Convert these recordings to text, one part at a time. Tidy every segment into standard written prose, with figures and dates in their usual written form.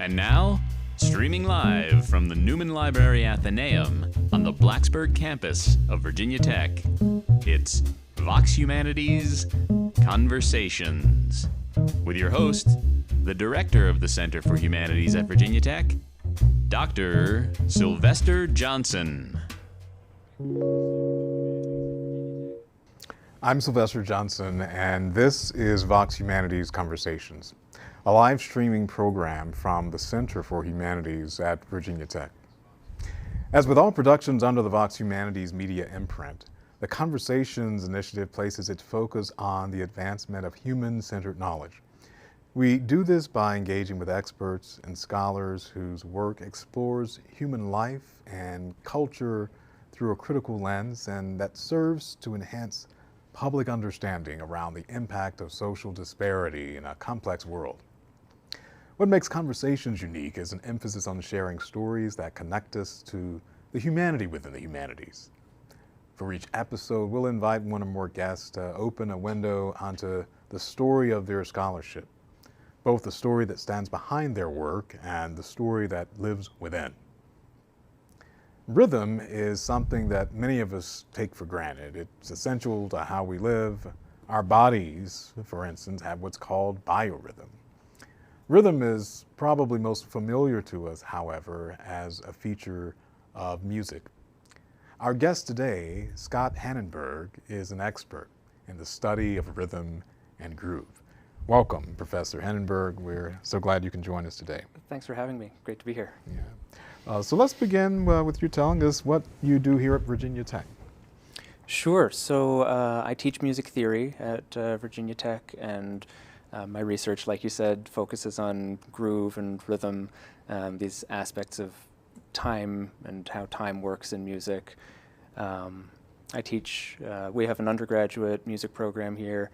And now, streaming live from the Newman Library Athenaeum on the Blacksburg campus of Virginia Tech, it's Vox Humanities Conversations with your host, the director of the Center for Humanities at Virginia Tech, Dr. Sylvester Johnson. I'm Sylvester Johnson, and this is Vox Humanities Conversations, a live streaming program from the Center for Humanities at Virginia Tech. As with all productions under the Vox Humanities media imprint, the Conversations initiative places its focus on the advancement of human-centered knowledge. We do this by engaging with experts and scholars whose work explores human life and culture through a critical lens, and that serves to enhance public understanding around the impact of social disparity in a complex world. What makes Conversations unique is an emphasis on sharing stories that connect us to the humanity within the humanities. For each episode, we'll invite one or more guests to open a window onto the story of their scholarship, both the story that stands behind their work and the story that lives within. Rhythm is something that many of us take for granted. It's essential to how we live. Our bodies, for instance, have what's called biorhythm. Rhythm is probably most familiar to us, however, as a feature of music. Our guest today, Scott Hanenberg, is an expert in the study of rhythm and groove. Welcome, Professor Hanenberg. We're so glad you can join us today. Thanks for having me. Great to be here. Yeah. So let's begin with you telling us what you do here at Virginia Tech. Sure. So I teach music theory at Virginia Tech, and my research, like you said, focuses on groove and rhythm, these aspects of time and how time works in music. I teach, we have an undergraduate music program here,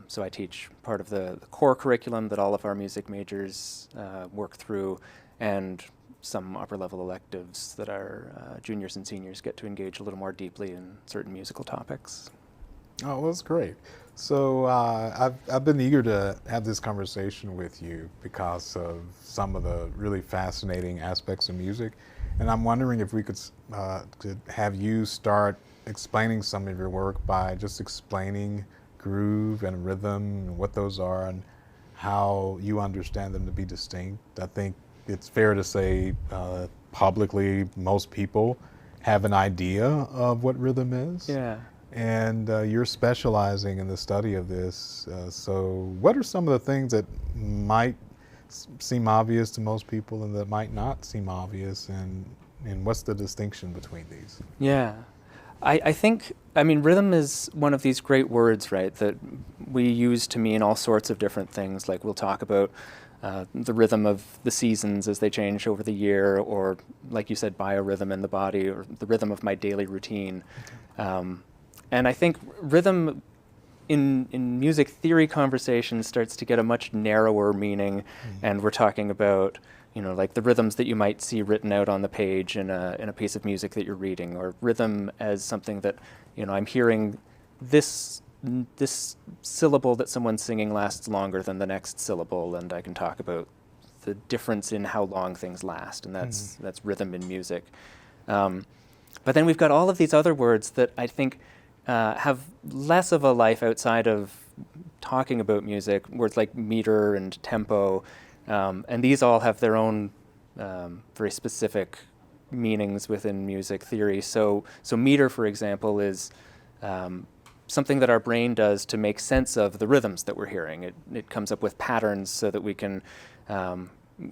so I teach part of the core curriculum that all of our music majors work through, and some upper-level electives that our juniors and seniors get to engage a little more deeply in certain musical topics. Oh, that's great. So I've been eager to have this conversation with you because of some of the really fascinating aspects of music, and I'm wondering if we could have you start explaining some of your work by just explaining groove and rhythm and what those are and how you understand them to be distinct. I think it's fair to say publicly most people have an idea of what rhythm is. Yeah. And you're specializing in the study of this. So what are some of the things that might seem obvious to most people and that might not seem obvious, and what's the distinction between these? Yeah. I think, rhythm is one of these great words, right, that we use to mean all sorts of different things. Like we'll talk about the rhythm of the seasons as they change over the year, or like you said, biorhythm in the body, or the rhythm of my daily routine. And I think rhythm in music theory conversations starts to get a much narrower meaning, and we're talking about, like the rhythms that you might see written out on the page in a piece of music that you're reading, or rhythm as something that, I'm hearing this syllable that someone's singing lasts longer than the next syllable, and I can talk about the difference in how long things last, and that's rhythm in music. But then we've got all of these other words that I think have less of a life outside of talking about music, words like meter and tempo, and these all have their own very specific meanings within music theory. So meter, for example, is something that our brain does to make sense of the rhythms that we're hearing. It comes up with patterns so that we can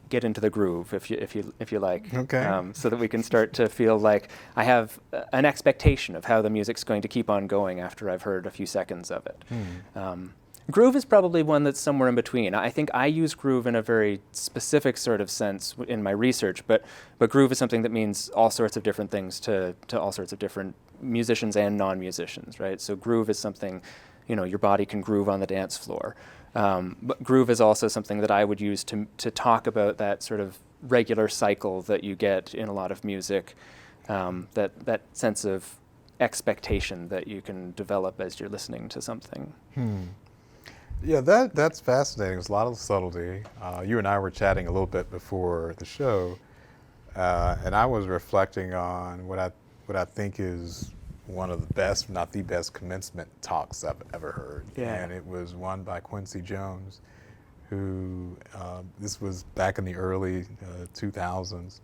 get into the groove, if you like. Okay. So that we can start to feel like I have an expectation of how the music's going to keep on going after I've heard a few seconds of it. Groove is probably one that's somewhere in between. I think I use groove in a very specific sort of sense in my research, but groove is something that means all sorts of different things to all sorts of different musicians and non-musicians, right? So groove is something, your body can groove on the dance floor. But groove is also something that I would use to talk about that sort of regular cycle that you get in a lot of music, that sense of expectation that you can develop as you're listening to something. Yeah, that's fascinating. There's a lot of subtlety. You and I were chatting a little bit before the show, and I was reflecting on what I think is one of the best, not the best, commencement talks I've ever heard. Yeah. And it was one by Quincy Jones, who this was back in the early 2000s,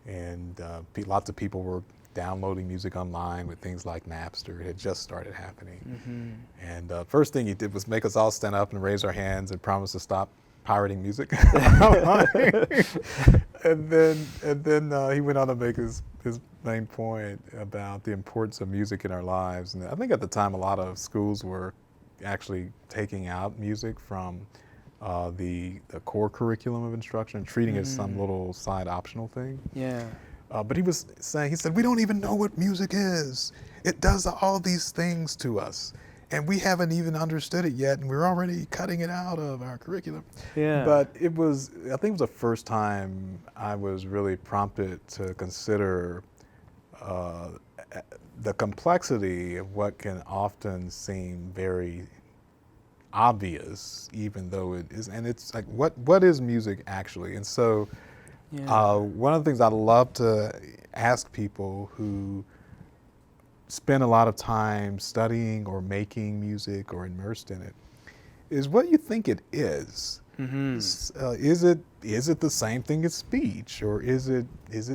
and lots of people were downloading music online with things like Napster. It had just started happening. Mm-hmm. And first thing he did was make us all stand up and raise our hands and promise to stop pirating music. and then he went on to make his main point about the importance of music in our lives. And I think at the time a lot of schools were actually taking out music from the core curriculum of instruction and treating it as some little side optional thing. Yeah. But he was saying, he said, we don't even know what music is. It does all these things to us. And we haven't even understood it yet, and we're already cutting it out of our curriculum. Yeah. But I think it was the first time I was really prompted to consider the complexity of what can often seem very obvious, even though it is, and it's like, what is music actually? And so one of the things I love to ask people who spend a lot of time studying or making music or immersed in it is what you think it is. Mm-hmm. Is it the same thing as speech, or is it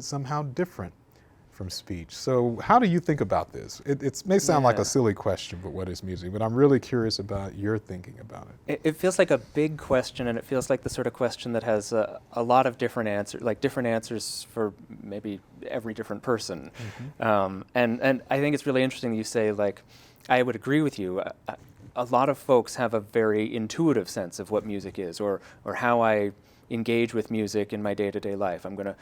somehow different from speech? So how do you think about this? It may sound like a silly question, but what is music? But I'm really curious about your thinking about it. It feels like a big question, and it feels like the sort of question that has a lot of different answers, like different answers for maybe every different person. Mm-hmm. And I think it's really interesting that you say, like, I would agree with you. A lot of folks have a very intuitive sense of what music is, or how I engage with music in my day-to-day life. I'm going to,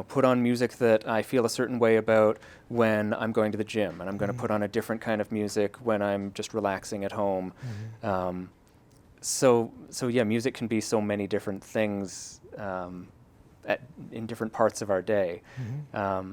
put on music that I feel a certain way about when I'm going to the gym, and I'm going to put on a different kind of music when I'm just relaxing at home. Mm-hmm. So music can be so many different things in different parts of our day. Mm-hmm.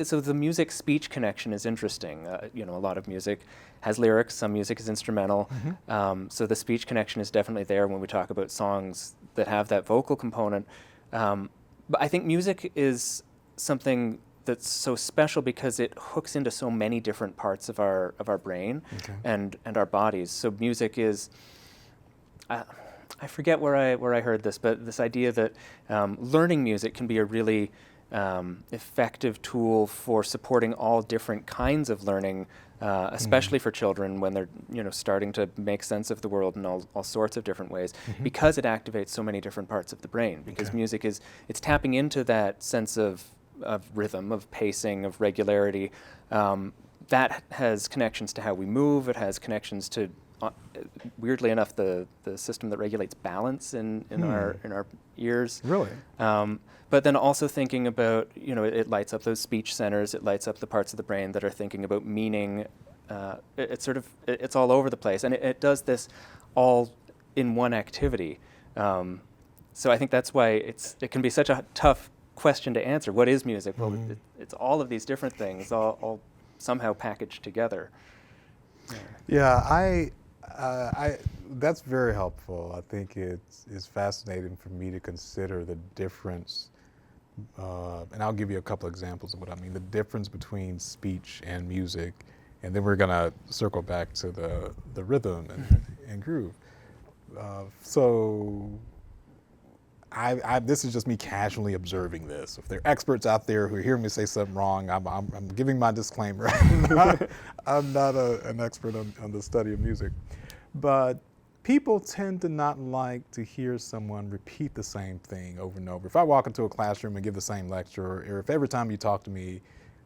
So the music-speech connection is interesting. A lot of music has lyrics, some music is instrumental. Mm-hmm. So the speech connection is definitely there when we talk about songs that have that vocal component. But I think music is something that's so special because it hooks into so many different parts of our brain and our bodies. So music is, I forget where I heard this, but this idea that learning music can be a really effective tool for supporting all different kinds of learning, especially for children when they're starting to make sense of the world in all sorts of different ways, because it activates so many different parts of the brain. Because music it's tapping into that sense of rhythm, of pacing, of regularity. That has connections to how we move. It has connections to, weirdly enough, the system that regulates balance in our ears. Really? But then also thinking about, it lights up those speech centers, it lights up the parts of the brain that are thinking about meaning. It's all over the place. And it does this all in one activity. So I think that's why it can be such a tough question to answer. What is music? Well, it's all of these different things, all somehow packaged together. Yeah, that's very helpful. I think it's fascinating for me to consider the difference, and I'll give you a couple examples of what I mean, the difference between speech and music, and then we're going to circle back to the rhythm and groove. So this is just me casually observing this. If there are experts out there who hear me say something wrong, I'm giving my disclaimer. I'm not an expert on the study of music. But people tend to not like to hear someone repeat the same thing over and over. If I walk into a classroom and give the same lecture, or if every time you talk to me,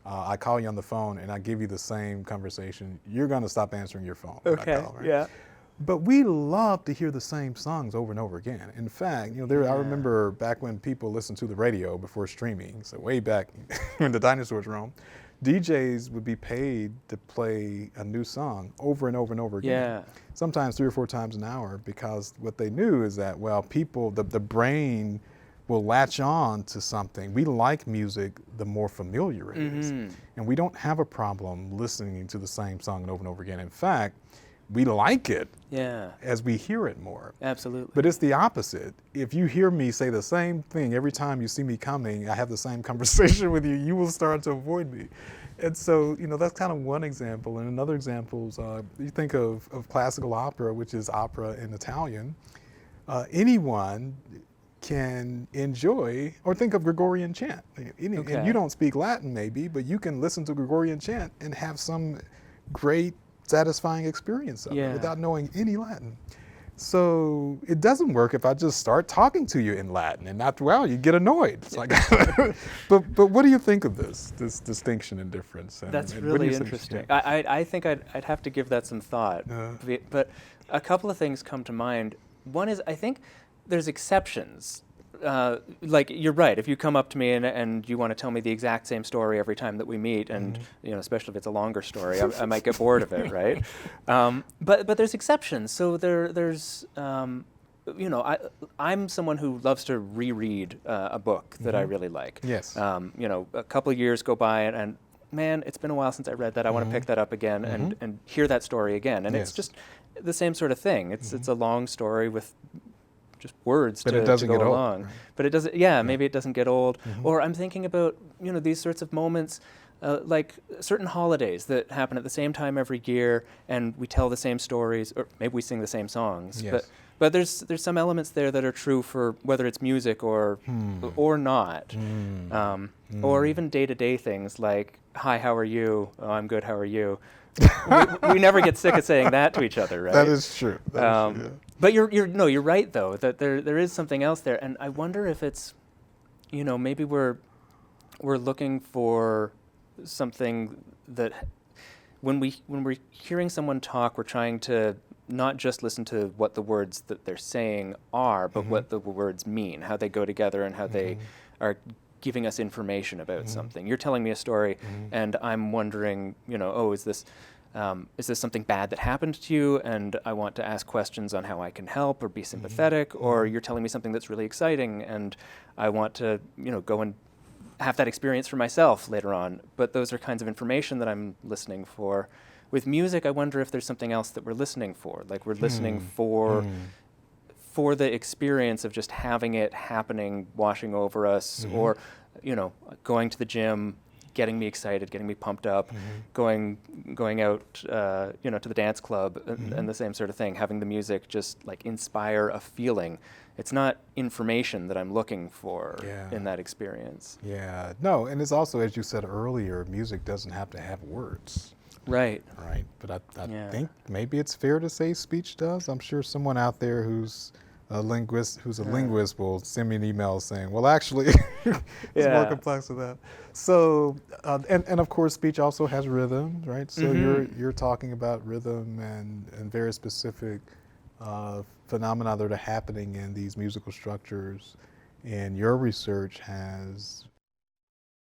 I call you on the phone and I give you the same conversation, you're going to stop answering your phone. Okay, call, right? yeah. But we love to hear the same songs over and over again. In fact, I remember back when people listened to the radio before streaming, so way back when the dinosaurs roamed, DJs would be paid to play a new song over and over and over again. Yeah. Sometimes 3 or 4 times an hour, because what they knew is that, people, the brain will latch on to something. We like music the more familiar it is. And we don't have a problem listening to the same song over and over again. In fact, we like it Yeah. as we hear it more. Absolutely. But it's the opposite. If you hear me say the same thing every time you see me coming, I have the same conversation with you, you will start to avoid me. And so, that's kind of one example. And another example is you think of classical opera, which is opera in Italian. Anyone can enjoy, or think of Gregorian chant. And you don't speak Latin maybe, but you can listen to Gregorian chant and have some great, satisfying experience of it without knowing any Latin. So it doesn't work if I just start talking to you in Latin, and after a while you get annoyed. It's like, but what do you think of this distinction and difference? And, That's and what do really you think? interesting. I think I'd have to give that some thought. But a couple of things come to mind. One is, I think there's exceptions. Like, you're right. If you come up to me and you want to tell me the exact same story every time that we meet, and especially if it's a longer story, I might get bored of it, right? But there's exceptions. So there's I'm someone who loves to reread a book that I really like. Yes. A couple of years go by and man, it's been a while since I read that. I want to pick that up again and hear that story again. And it's just the same sort of thing. It's a long story with just words to go along. Right? But it doesn't, maybe it doesn't get old. Or I'm thinking about, these sorts of moments, like certain holidays that happen at the same time every year, and we tell the same stories, or maybe we sing the same songs. Yes. But there's some elements there that are true for whether it's music or not. Or even day-to-day things like, hi, how are you? Oh, I'm good, how are you? we never get sick of saying that to each other, right? That is true. That is true, yeah. But you're right though, that there is something else there, and I wonder if it's, maybe we're looking for something that when we're hearing someone talk, we're trying to not just listen to what the words that they're saying are, but what the words mean, how they go together, and how they are giving us information about something. You're telling me a story, and I'm wondering, is this something bad that happened to you, and I want to ask questions on how I can help or be sympathetic, or you're telling me something that's really exciting, and I want to, go and have that experience for myself later on. But those are kinds of information that I'm listening for. With music, I wonder if there's something else that we're listening for, like we're listening for the experience of just having it happening, washing over us, or, going to the gym, getting me excited, getting me pumped up, going out, to the dance club, and the same sort of thing, having the music just like inspire a feeling. It's not information that I'm looking for in that experience. Yeah, no, and it's also, as you said earlier, music doesn't have to have words. Right. Right, but I think maybe it's fair to say speech does. I'm sure someone out there who's a linguist will send me an email saying, well, actually, it's more complex than that. So, and of course, speech also has rhythm, right? So you're talking about rhythm and very specific phenomena that are happening in these musical structures, and your research has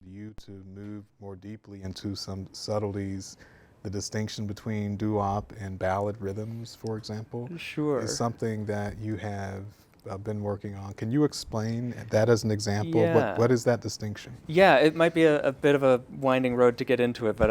you to move more deeply into some subtleties. The distinction between doo-wop and ballad rhythms, for example, is something that you have been working on. Can you explain that as an example? Yeah. What is that distinction? Yeah, it might be a bit of a winding road to get into it, but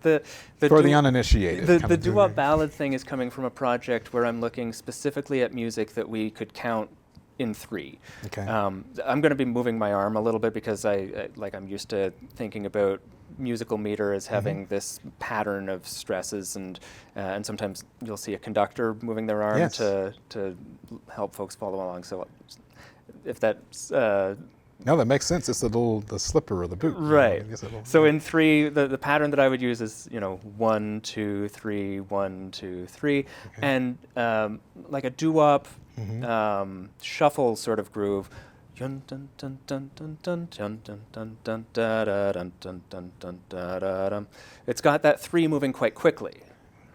for the uninitiated. The doo-wop ballad thing is coming from a project where I'm looking specifically at music that we could count in 3. Okay. I'm going to be moving my arm a little bit because I'm used to thinking about musical meter as having this pattern of stresses, and sometimes you'll see a conductor moving their arm to help folks follow along. So if that's no, that makes sense. It's the slipper or the boot. Right. So in 3, the pattern that I would use is 1, 2, 3, 1, 2, 3, and like a doo-wop shuffle sort of groove. It's got that 3 moving quite quickly,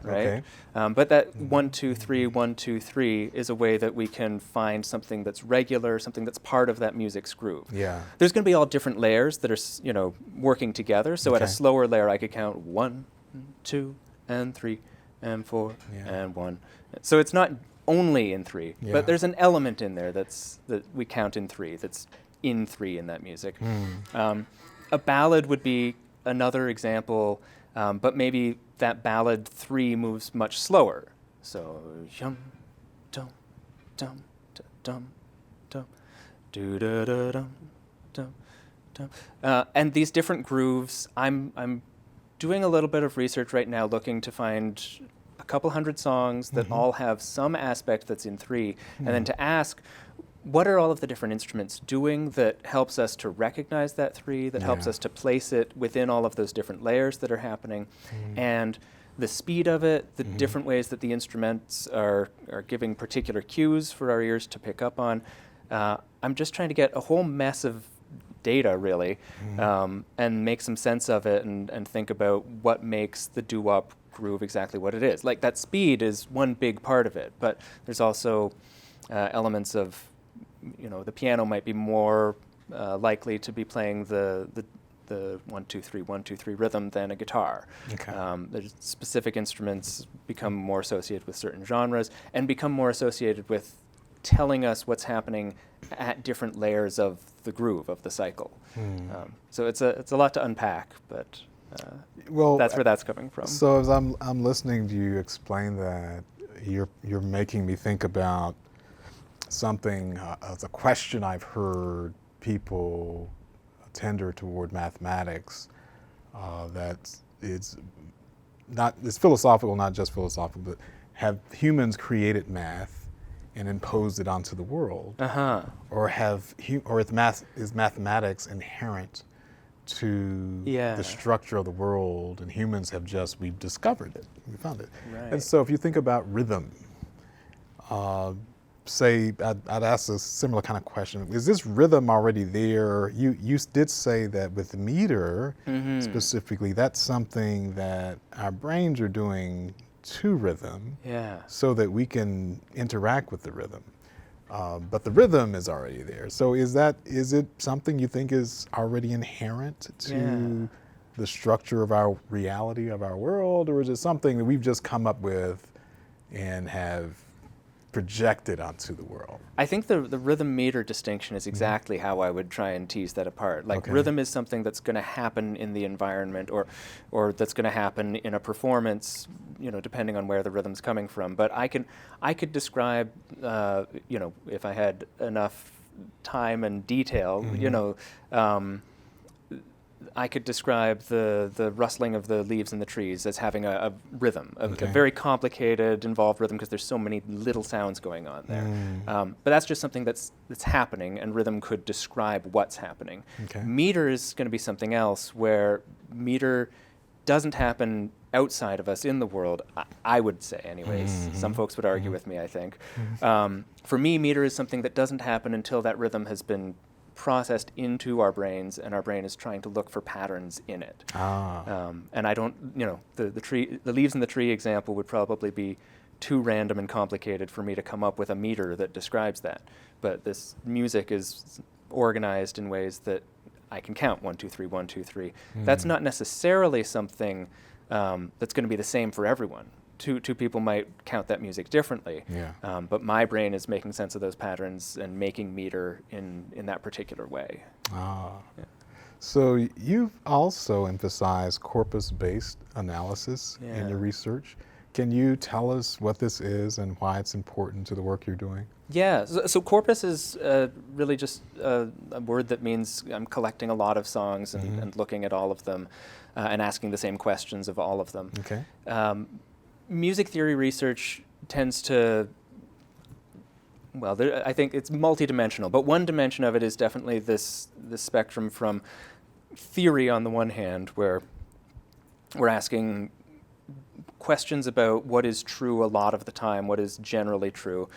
right? But that 1, 2, 3, 1, 2, 3 is a way that we can find something that's regular, something that's part of that music's groove. Yeah. There's going to be all different layers that are, working together. So at a slower layer, I could count 1, 2, and 3, and 4, and 1. So it's not only in 3, but there's an element in there that we count in 3, that's in 3 in that music. A ballad would be another example. but maybe that ballad 3 moves much slower. So yum, dum, dum, dum, dum, do da da dum, dum, dum. And these different grooves, I'm doing a little bit of research right now, looking to find a couple hundred songs that all have some aspect that's in 3, and then to ask, what are all of the different instruments doing that helps us to recognize that 3, that helps us to place it within all of those different layers that are happening, and the speed of it, the different ways that the instruments are giving particular cues for our ears to pick up on. I'm just trying to get a whole mess of data, really, and make some sense of it and think about what makes the doo-wop groove exactly what it is. Like, that speed is one big part of it, but there's also elements of, the piano might be more likely to be playing the 1 2 3 1 2 3 rhythm than a guitar. Okay. There's specific instruments become more associated with certain genres and become more associated with telling us what's happening at different layers of the groove of the cycle. So it's a lot to unpack, but that's where that's coming from. So as I'm listening to you explain that, you're making me think about something, as a question I've heard people tender toward mathematics, that it's philosophical, not just philosophical, but have humans created math and imposed it onto the world, or is mathematics inherent to the structure of the world, and humans have we've discovered it, we found it. Right. And so if you think about rhythm, say, I'd ask a similar kind of question. Is this rhythm already there? You did say that with the meter, specifically, that's something that our brains are doing to rhythm, so that we can interact with the rhythm. But the rhythm is already there. So is it something you think is already inherent to the structure of our reality, of our world, or is it something that we've just come up with and have projected onto the world? I think the rhythm meter distinction is exactly how I would try and tease that apart. Like, rhythm is something that's going to happen in the environment, or that's going to happen in a performance, depending on where the rhythm's coming from. But I could describe, if I had enough time and detail, I could describe the rustling of the leaves in the trees as having a rhythm, a very complicated, involved rhythm, because there's so many little sounds going on there. But that's just something that's happening, and rhythm could describe what's happening. Meter is going to be something else, where meter doesn't happen outside of us in the world, I would say anyways. Some folks would argue with me, I think. For me, meter is something that doesn't happen until that rhythm has been processed into our brains, and our brain is trying to look for patterns in it. And I don't, the leaves in the tree example would probably be too random and complicated for me to come up with a meter that describes that. But this music is organized in ways that I can count 1 2 3 1 2 3. That's not necessarily something that's going to be the same for everyone. Two people might count that music differently, but my brain is making sense of those patterns and making meter in that particular way. So you've also emphasized corpus-based analysis in your research. Can you tell us what this is and why it's important to the work you're doing? Yeah, so corpus is really just a word that means I'm collecting a lot of songs and looking at all of them and asking the same questions of all of them. Music theory research tends to, I think it's multidimensional, but one dimension of it is definitely this spectrum from theory on the one hand, where we're asking questions about what is true a lot of the time, what is generally true,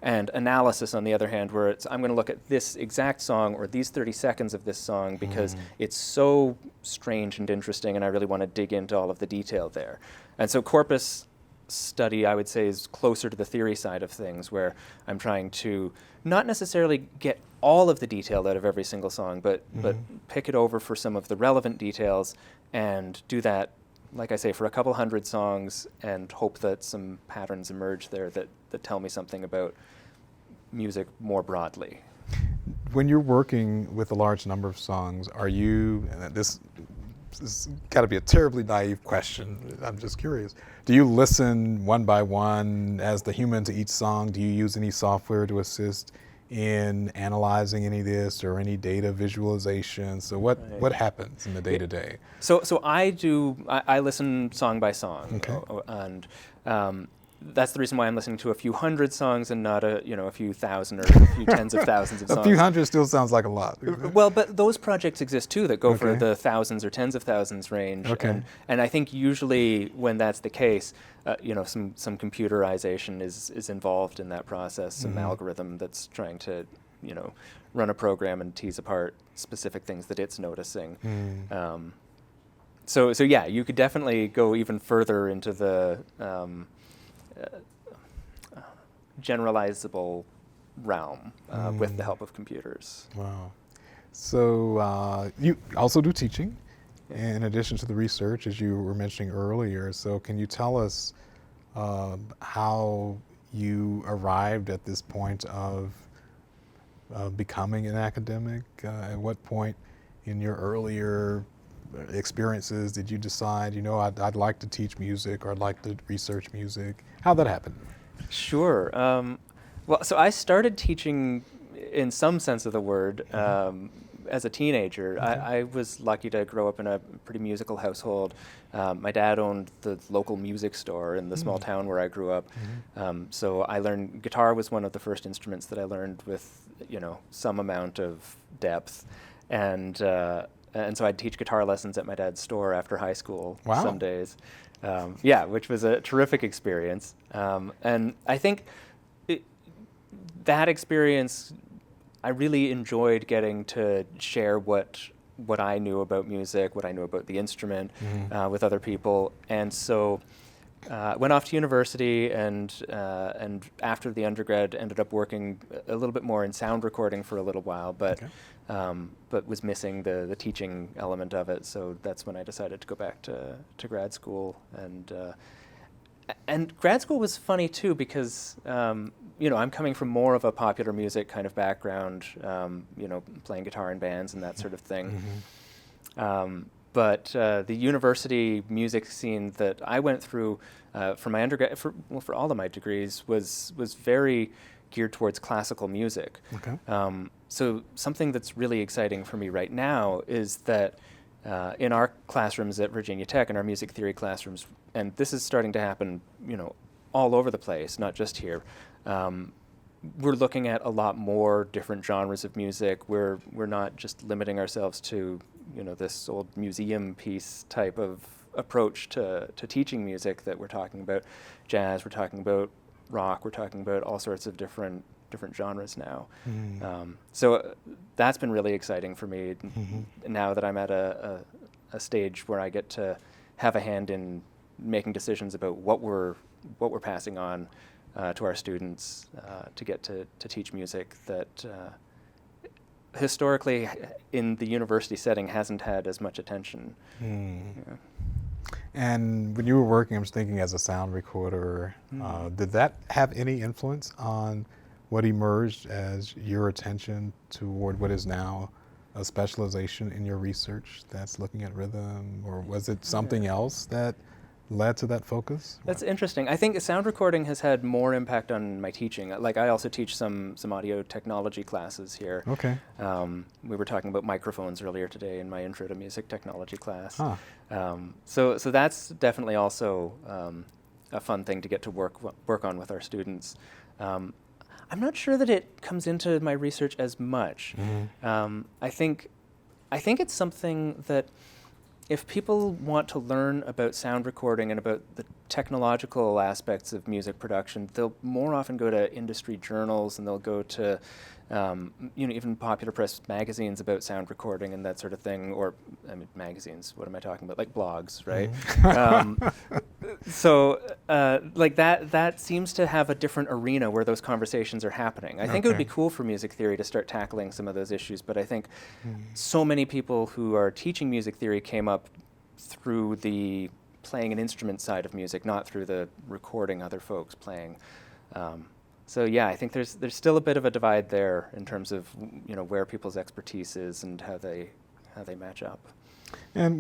and analysis on the other hand, where I'm going to look at this exact song or these 30 seconds of this song because it's so strange and interesting, and I really want to dig into all of the detail there. And so corpus study, I would say, is closer to the theory side of things, where I'm trying to not necessarily get all of the detail out of every single song, but pick it over for some of the relevant details and do that, like I say, for a couple hundred songs, and hope that some patterns emerge there that tell me something about music more broadly. When you're working with a large number of songs, are you, It's got to be a terribly naive question. I'm just curious. Do you listen one by one as the human to each song? Do you use any software to assist in analyzing any of this or any data visualization? So what happens in the day-to-day? So I listen song by song. Okay. And that's the reason why I'm listening to a few hundred songs and not a few thousand or a few tens of thousands of songs. A few hundred still sounds like a lot. Well, but those projects exist too that go for Okay. the thousands or tens of thousands range. Okay. And I think usually when that's the case, some computerization is involved in that process, some algorithm that's trying to, run a program and tease apart specific things that it's noticing. So yeah, you could definitely go even further into the generalizable realm with the help of computers. Wow. So you also do teaching in addition to the research, as you were mentioning earlier. So can you tell us how you arrived at this point of becoming an academic? At what point in your earlier experiences did you decide, I'd like to teach music or I'd like to research music? How'd that happen? Sure. Well, so I started teaching in some sense of the word as a teenager. Okay. I was lucky to grow up in a pretty musical household. My dad owned the local music store in the small town where I grew up. So I learned guitar was one of the first instruments that I learned with, some amount of depth. And so I'd teach guitar lessons at my dad's store after high school some days. Which was a terrific experience. And I think that experience, I really enjoyed getting to share what I knew about music, what I knew about the instrument with other people. And so went off to university and after the undergrad ended up working a little bit more in sound recording for a little while, but was missing the teaching element of it. So that's when I decided to go back to grad school. And grad school was funny too because I'm coming from more of a popular music kind of background, playing guitar in bands and that sort of thing. But the university music scene that I went through for my undergrad, for all of my degrees, was very geared towards classical music. Okay. So something that's really exciting for me right now is that in our classrooms at Virginia Tech, in our music theory classrooms, and this is starting to happen, all over the place, not just here. We're looking at a lot more different genres of music. We're not just limiting ourselves to this old museum piece type of approach to teaching music that we're talking about jazz, we're talking about rock, we're talking about all sorts of different genres now. So that's been really exciting for me now that I'm at a stage where I get to have a hand in making decisions about what we're passing on to our students to get to teach music that historically in the university setting hasn't had as much attention. And when you were working, I was thinking as a sound recorder, did that have any influence on what emerged as your attention toward what is now a specialization in your research that's looking at rhythm, or was it something else that led to that focus? That's interesting. I think sound recording has had more impact on my teaching. Like I also teach some audio technology classes here. Okay. We were talking about microphones earlier today in my intro to music technology class. Huh. So that's definitely also a fun thing to get to work on with our students. I'm not sure that it comes into my research as much. I think it's something that if people want to learn about sound recording and about the technological aspects of music production, they'll more often go to industry journals and they'll go to even popular press magazines about sound recording and that sort of thing, or magazines, what am I talking about? Like blogs, right? So that seems to have a different arena where those conversations are happening. I think it would be cool for music theory to start tackling some of those issues, but I think so many people who are teaching music theory came up through the playing an instrument side of music, not through the recording other folks playing. So yeah, I think there's still a bit of a divide there in terms of where people's expertise is and how they match up. And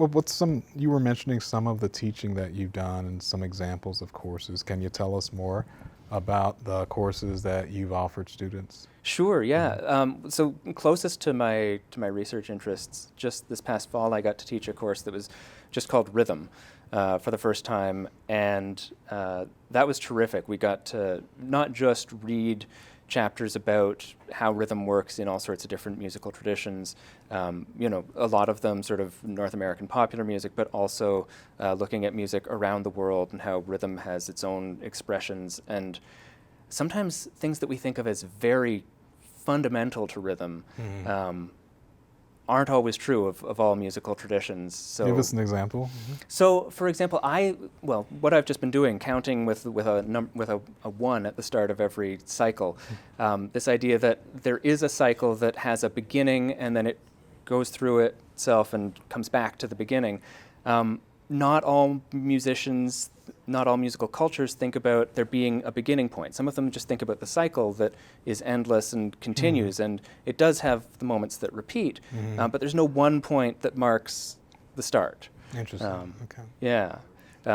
you were mentioning some of the teaching that you've done and some examples of courses. Can you tell us more about the courses that you've offered students? Sure, yeah. So closest to my research interests, just this past fall I got to teach a course that was just called Rhythm for the first time, and that was terrific. We got to not just read chapters about how rhythm works in all sorts of different musical traditions, a lot of them sort of North American popular music, but also looking at music around the world and how rhythm has its own expressions, and sometimes things that we think of as very fundamental to rhythm aren't always true of all musical traditions. So give us an example. So, for example, what I've just been doing, counting with a 1 at the start of every cycle, this idea that there is a cycle that has a beginning and then it goes through itself and comes back to the beginning. Not all musicians, not all musical cultures think about there being a beginning point. Some of them just think about the cycle that is endless and continues, and it does have the moments that repeat, but there's no one point that marks the start. Interesting. Okay. Yeah.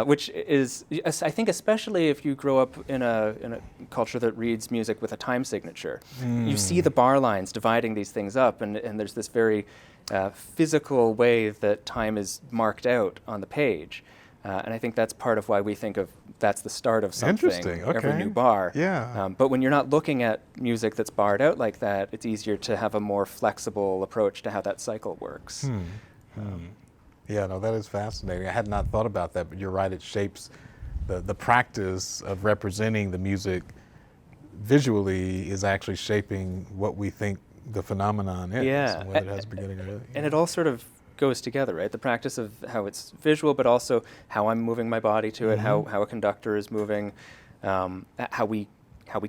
Which is, I think, especially if you grow up in a culture that reads music with a time signature, you see the bar lines dividing these things up, and there's this very physical way that time is marked out on the page. And I think that's part of why we think of that's the start of something, Interesting. Okay. every new bar. Yeah. But when you're not looking at music that's barred out like that, it's easier to have a more flexible approach to how that cycle works. Yeah, no, that is fascinating. I had not thought about that, but you're right. It shapes the practice of representing the music visually is actually shaping what we think the phenomenon is, Yeah. whether it has a beginning or end. And it all sort of goes together, right? The practice of how it's visual, but also how I'm moving my body to it, how a conductor is moving, how we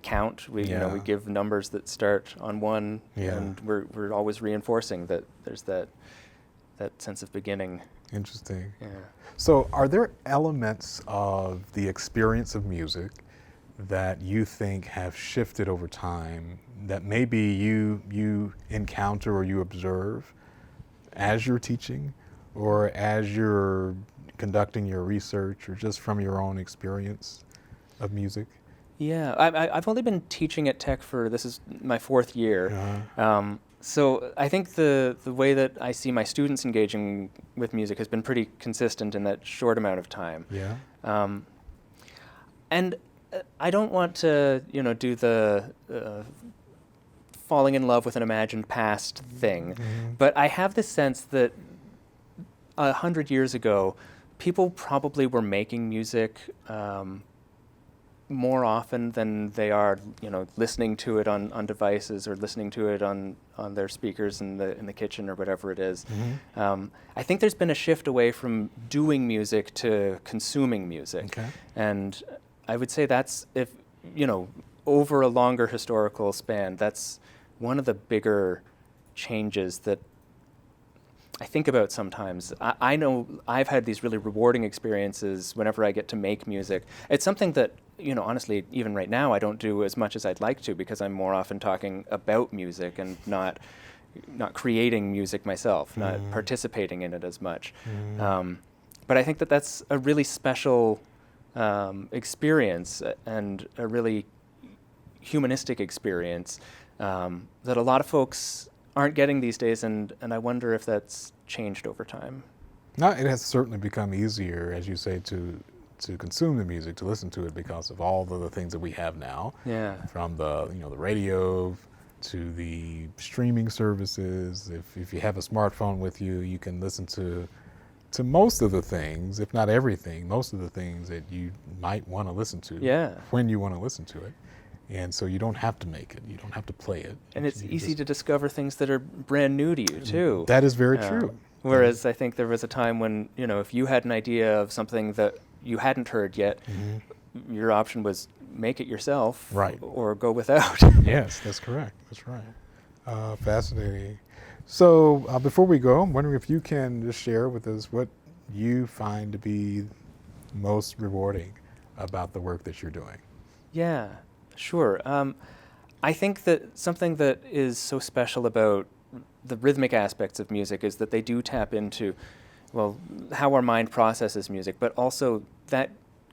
count. We give numbers that start on 1, and we're always reinforcing that there's that sense of beginning. Interesting. Yeah. So are there elements of the experience of music that you think have shifted over time that maybe you encounter or you observe as you're teaching or as you're conducting your research or just from your own experience of music? Yeah, I've only been teaching at Tech this is my 4th year. So I think the way that I see my students engaging with music has been pretty consistent in that short amount of time. Yeah. And I don't want to, do the falling in love with an imagined past thing, but I have this sense that 100 years ago, people probably were making music more often than they are, listening to it on devices or listening to it on their speakers in the kitchen or whatever it is. I think there's been a shift away from doing music to consuming music. Okay. And I would say that's, if, over a longer historical span, that's one of the bigger changes that I think about sometimes. I know I've had these really rewarding experiences whenever I get to make music. It's something that, honestly, even right now, I don't do as much as I'd like to because I'm more often talking about music and not creating music myself, not participating in it as much. But I think that that's a really special experience and a really humanistic experience that a lot of folks aren't getting these days, and I wonder if that's changed over time. No, it has certainly become easier, as you say, to consume the music, to listen to it because of all the things that we have now. Yeah. From the the radio to the streaming services. If you have a smartphone with you, you can listen to most of the things, if not everything, most of the things that you might want to listen to. Yeah. When you want to listen to it. And so you don't have to make it. You don't have to play it. And it's easy to discover things that are brand new to you, too. That is very true. Whereas I think there was a time when, if you had an idea of something that you hadn't heard yet, your option was make it yourself, right, or go without. Yes, that's correct. That's right. Fascinating. So before we go, I'm wondering if you can just share with us what you find to be most rewarding about the work that you're doing. Yeah. Sure. I think that something that is so special about the rhythmic aspects of music is that they do tap into well, how our mind processes music, but also that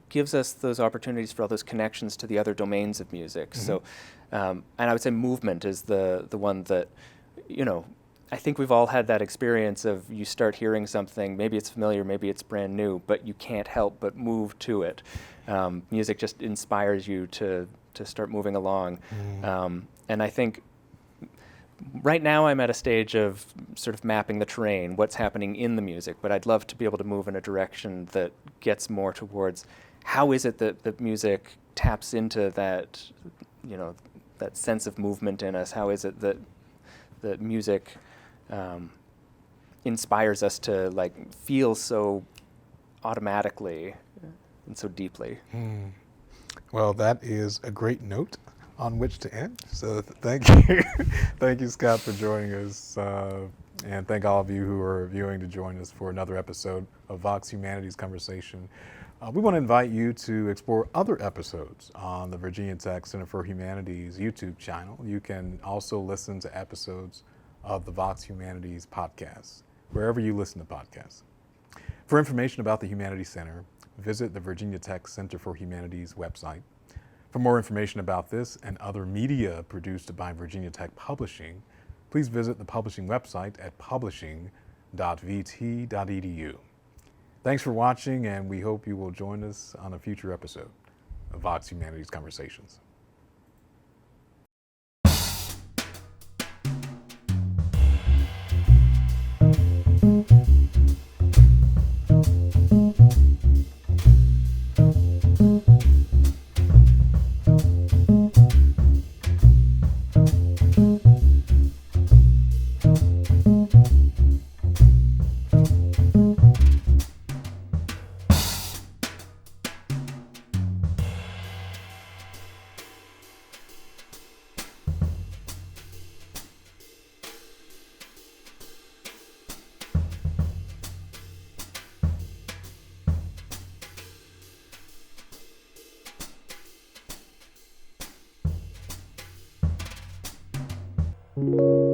gives us those opportunities for all those connections to the other domains of music. So, and I would say movement is the one that, I think we've all had that experience of you start hearing something, maybe it's familiar, maybe it's brand new, but you can't help but move to it. Music just inspires you to start moving along. And I think right now I'm at a stage of sort of mapping the terrain, what's happening in the music, but I'd love to be able to move in a direction that gets more towards how is it that the music taps into that, that sense of movement in us? How is it that music inspires us to feel so automatically and so deeply? Well, that is a great note on which to end. So thank you. Thank you, Scott, for joining us. And thank all of you who are viewing to join us for another episode of Vox Humanities Conversation. We want to invite you to explore other episodes on the Virginia Tech Center for Humanities YouTube channel. You can also listen to episodes of the Vox Humanities podcast, wherever you listen to podcasts. For information about the Humanities Center, visit the Virginia Tech Center for Humanities website. For more information about this and other media produced by Virginia Tech Publishing, please visit the publishing website at publishing.vt.edu. Thanks for watching, and we hope you will join us on a future episode of Vox Humanities Conversations. Thank you.